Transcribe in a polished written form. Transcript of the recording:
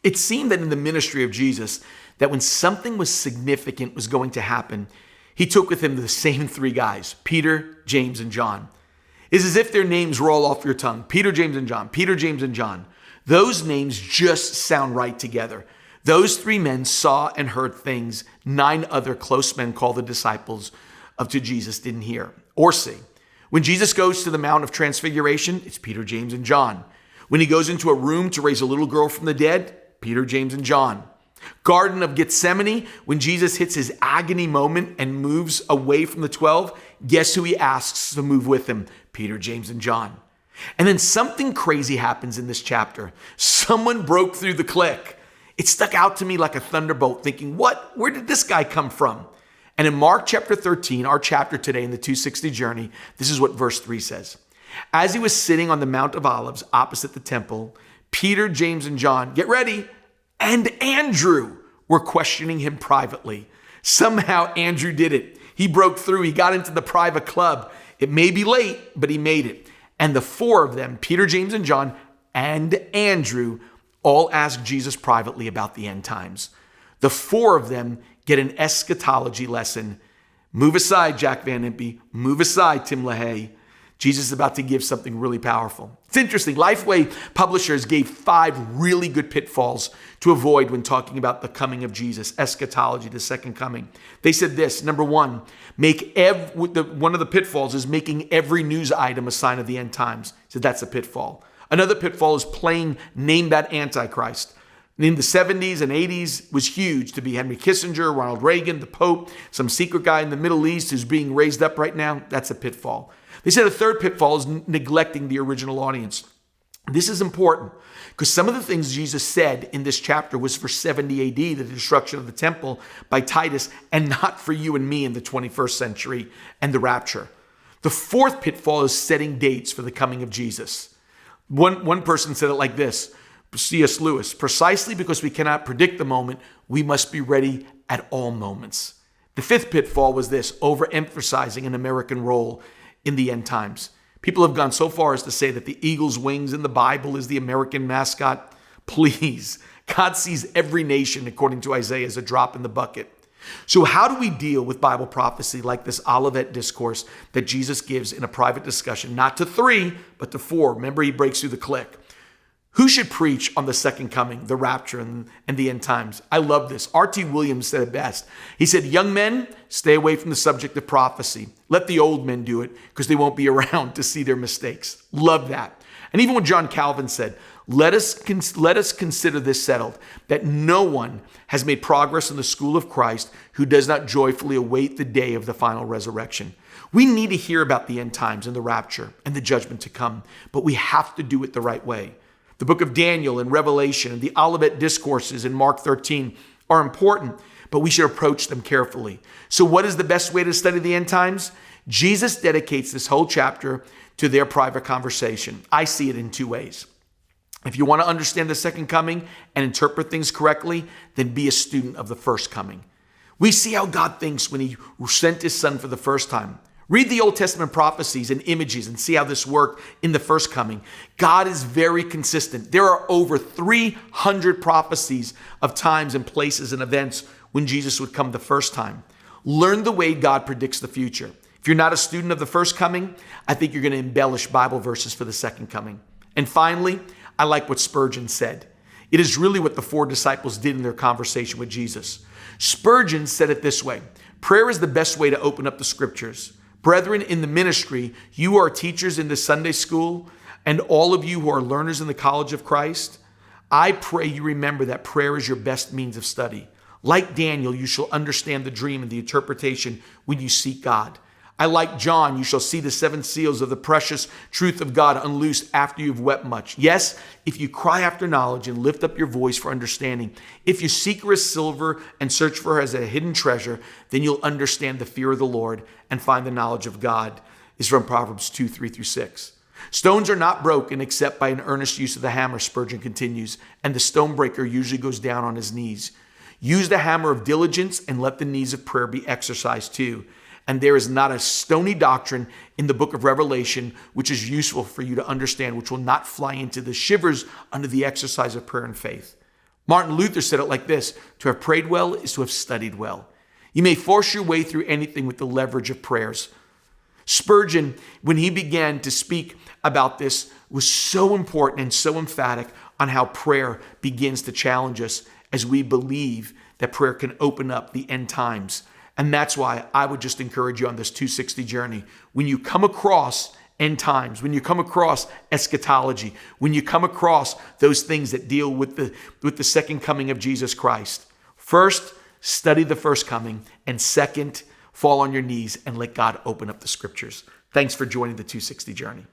It seemed that in the ministry of Jesus, that when something was significant was going to happen, he took with him the same three guys, Peter, James, and John. It's as if their names roll off your tongue. Peter, James, and John. Peter, James, and John. Those names just sound right together. Those three men saw and heard things 9 other close men called the disciples to Jesus didn't hear or see. When Jesus goes to the Mount of Transfiguration, it's Peter, James, and John. When he goes into a room to raise a little girl from the dead, Peter, James, and John. Garden of Gethsemane, when Jesus hits his agony moment and moves away from the 12, guess who he asks to move with him? Peter, James, and John. And then something crazy happens in this chapter. Someone broke through the clique. It stuck out to me like a thunderbolt, thinking, what? Where did this guy come from? And in Mark chapter 13, our chapter today in the 260 journey, this is what verse 3 says. As he was sitting on the Mount of Olives opposite the temple, Peter, James, and John, get ready, and Andrew were questioning him privately. Somehow Andrew did it. He broke through. He got into the private club. It may be late, but he made it. And the 4 of them, Peter, James, and John, and Andrew, all asked Jesus privately about the end times. The 4 of them get an eschatology lesson. Move aside, Jack Van Impe. Move aside, Tim LaHaye. Jesus is about to give something really powerful. It's interesting. Lifeway Publishers gave 5 really good pitfalls to avoid when talking about the coming of Jesus, eschatology, the second coming. They said this, number 1, one of the pitfalls is making every news item a sign of the end times. So that's a pitfall. Another pitfall is playing name that Antichrist. In the 70s and 80s was huge to be Henry Kissinger, Ronald Reagan, the Pope, some secret guy in the Middle East who's being raised up right now. That's a pitfall. They said a third pitfall is neglecting the original audience. This is important because some of the things Jesus said in this chapter was for 70 AD, the destruction of the temple by Titus, and not for you and me in the 21st century and the rapture. The fourth pitfall is setting dates for the coming of Jesus. One person said it like this, C.S. Lewis, precisely because we cannot predict the moment, we must be ready at all moments. The fifth pitfall was this, overemphasizing an American role in the end times. People have gone so far as to say that the eagle's wings in the Bible is the American mascot. Please, God sees every nation, according to Isaiah, as a drop in the bucket. So how do we deal with Bible prophecy like this Olivet discourse that Jesus gives in a private discussion, not to 3, but to 4? Remember, he breaks through the clique. Who should preach on the second coming, the rapture, and the end times? I love this. R.T. Williams said it best. He said, young men, stay away from the subject of prophecy. Let the old men do it because they won't be around to see their mistakes. Love that. And even what John Calvin said, let us consider this settled, that no one has made progress in the school of Christ who does not joyfully await the day of the final resurrection. We need to hear about the end times and the rapture and the judgment to come, but we have to do it the right way. The book of Daniel and Revelation and the Olivet discourses in Mark 13 are important, but we should approach them carefully. So what is the best way to study the end times? Jesus dedicates this whole chapter to their private conversation. I see it in 2 ways. If you want to understand the second coming and interpret things correctly, then be a student of the first coming. We see how God thinks when he sent his son for the first time. Read the Old Testament prophecies and images and see how this worked in the first coming. God is very consistent. There are over 300 prophecies of times and places and events when Jesus would come the first time. Learn the way God predicts the future. If you're not a student of the first coming, I think you're going to embellish Bible verses for the second coming. And finally, I like what Spurgeon said. It is really what the 4 disciples did in their conversation with Jesus. Spurgeon said it this way, prayer is the best way to open up the scriptures. Brethren, in the ministry, you are teachers in the Sunday school, and all of you who are learners in the college of Christ, I pray you remember that prayer is your best means of study. Like Daniel, you shall understand the dream and the interpretation when you seek God. I, like John, you shall see the 7 seals of the precious truth of God unloosed after you've wept much. Yes, if you cry after knowledge and lift up your voice for understanding, if you seek her as silver and search for her as a hidden treasure, then you'll understand the fear of the Lord and find the knowledge of God. Is from Proverbs 2:3-6. Stones are not broken except by an earnest use of the hammer, Spurgeon continues, and the stone breaker usually goes down on his knees. Use the hammer of diligence and let the knees of prayer be exercised too. And there is not a stony doctrine in the book of Revelation which is useful for you to understand, which will not fly into the shivers under the exercise of prayer and faith. Martin Luther said it like this: to have prayed well is to have studied well. You may force your way through anything with the leverage of prayers. Spurgeon, when he began to speak about this, was so important and so emphatic on how prayer begins to challenge us as we believe that prayer can open up the end times. And that's why I would just encourage you on this 260 journey. When you come across end times, when you come across eschatology, when you come across those things that deal with the second coming of Jesus Christ, first, study the first coming, and second, fall on your knees and let God open up the scriptures. Thanks for joining the 260 journey.